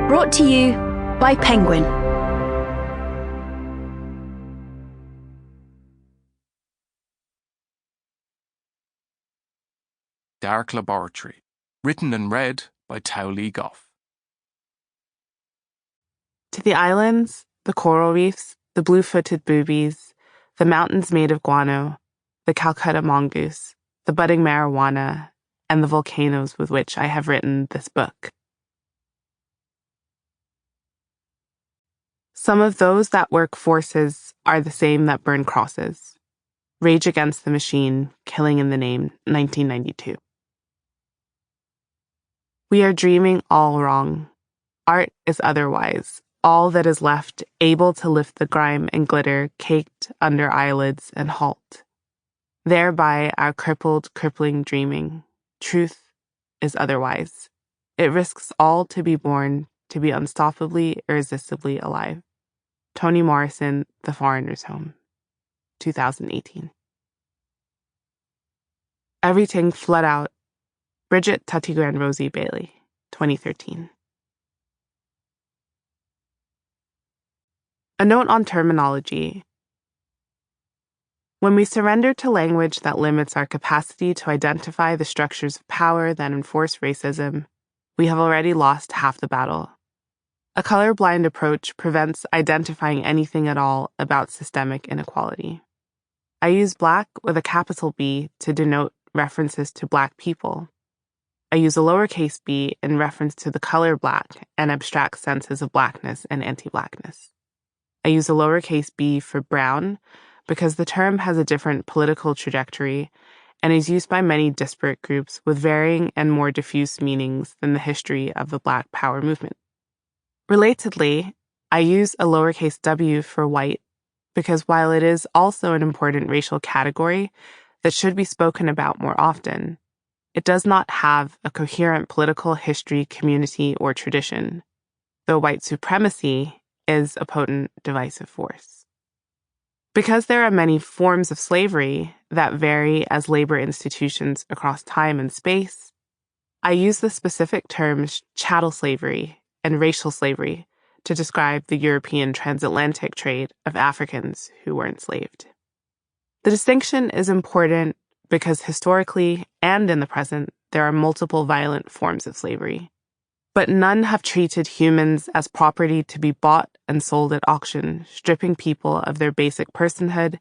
Brought to you by Penguin. Dark Laboratory, written and read by Tao Leigh Goffe. To the islands, the coral reefs, the blue-footed boobies, the mountains made of guano, the Calcutta mongoose, the budding marijuana, and the volcanoes with which I have written this book. Some of those that work forces are the same that burn crosses. Rage Against the Machine, Killing in the Name, 1992. We are dreaming all wrong. Art is otherwise, all that is left able to lift the grime and glitter caked under eyelids and halt. Thereby our crippling dreaming. Truth is otherwise. It risks all to be born, to be unstoppably, irresistibly alive. Toni Morrison, The Foreigner's Home, 2018. Everything Flood Out, Bridget Tuttigran Rosie Bailey, 2013. A note on terminology. When we surrender to language that limits our capacity to identify the structures of power that enforce racism, we have already lost half the battle. A colorblind approach prevents identifying anything at all about systemic inequality. I use Black with a capital B to denote references to Black people. I use a lowercase b in reference to the color Black and abstract senses of Blackness and anti-Blackness. I use a lowercase b for brown because the term has a different political trajectory and is used by many disparate groups with varying and more diffuse meanings than the history of the Black Power movement. Relatedly, I use a lowercase w for white because while it is also an important racial category that should be spoken about more often, it does not have a coherent political history, community, or tradition, though white supremacy is a potent divisive force. Because there are many forms of slavery that vary as labor institutions across time and space, I use the specific terms chattel slavery and racial slavery to describe the European transatlantic trade of Africans who were enslaved. The distinction is important because historically and in the present, there are multiple violent forms of slavery, but none have treated humans as property to be bought and sold at auction, stripping people of their basic personhood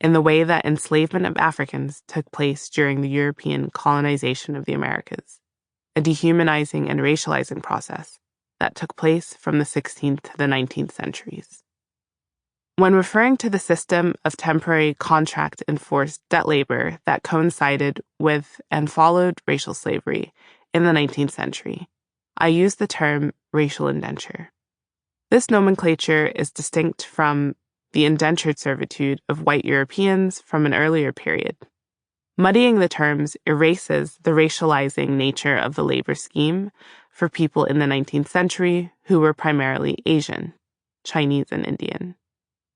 in the way that enslavement of Africans took place during the European colonization of the Americas, a dehumanizing and racializing process that took place from the 16th to the 19th centuries. When referring to the system of temporary contract-enforced debt labor that coincided with and followed racial slavery in the 19th century, I use the term racial indenture. This nomenclature is distinct from the indentured servitude of white Europeans from an earlier period. Muddying the terms erases the racializing nature of the labor scheme for people in the 19th century who were primarily Asian, Chinese, and Indian,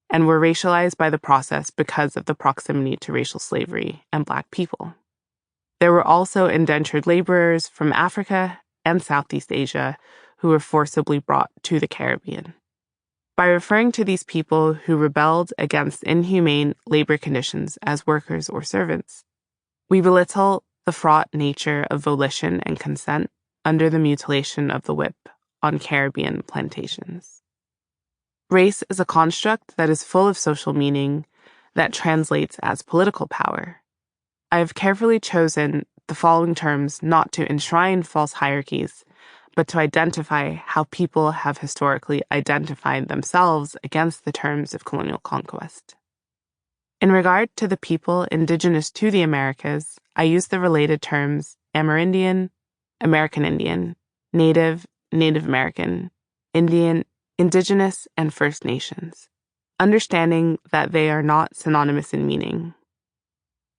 and were racialized by the process because of the proximity to racial slavery and Black people. There were also indentured laborers from Africa and Southeast Asia who were forcibly brought to the Caribbean. By referring to these people who rebelled against inhumane labor conditions as workers or servants, we belittle the fraught nature of volition and consent under the mutilation of the whip on Caribbean plantations. Race is a construct that is full of social meaning that translates as political power. I have carefully chosen the following terms not to enshrine false hierarchies, but to identify how people have historically identified themselves against the terms of colonial conquest. In regard to the people indigenous to the Americas, I use the related terms Amerindian, American Indian, Native, Native American, Indian, Indigenous, and First Nations, understanding that they are not synonymous in meaning.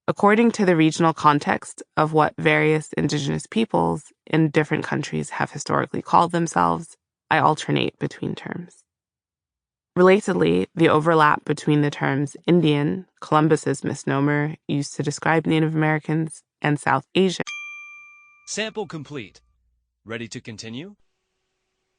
According to the regional context of what various indigenous peoples in different countries have historically called themselves, I alternate between terms. Relatedly, the overlap between the terms Indian, Columbus's misnomer used to describe Native Americans, and South Asian. Sample complete. Ready to continue?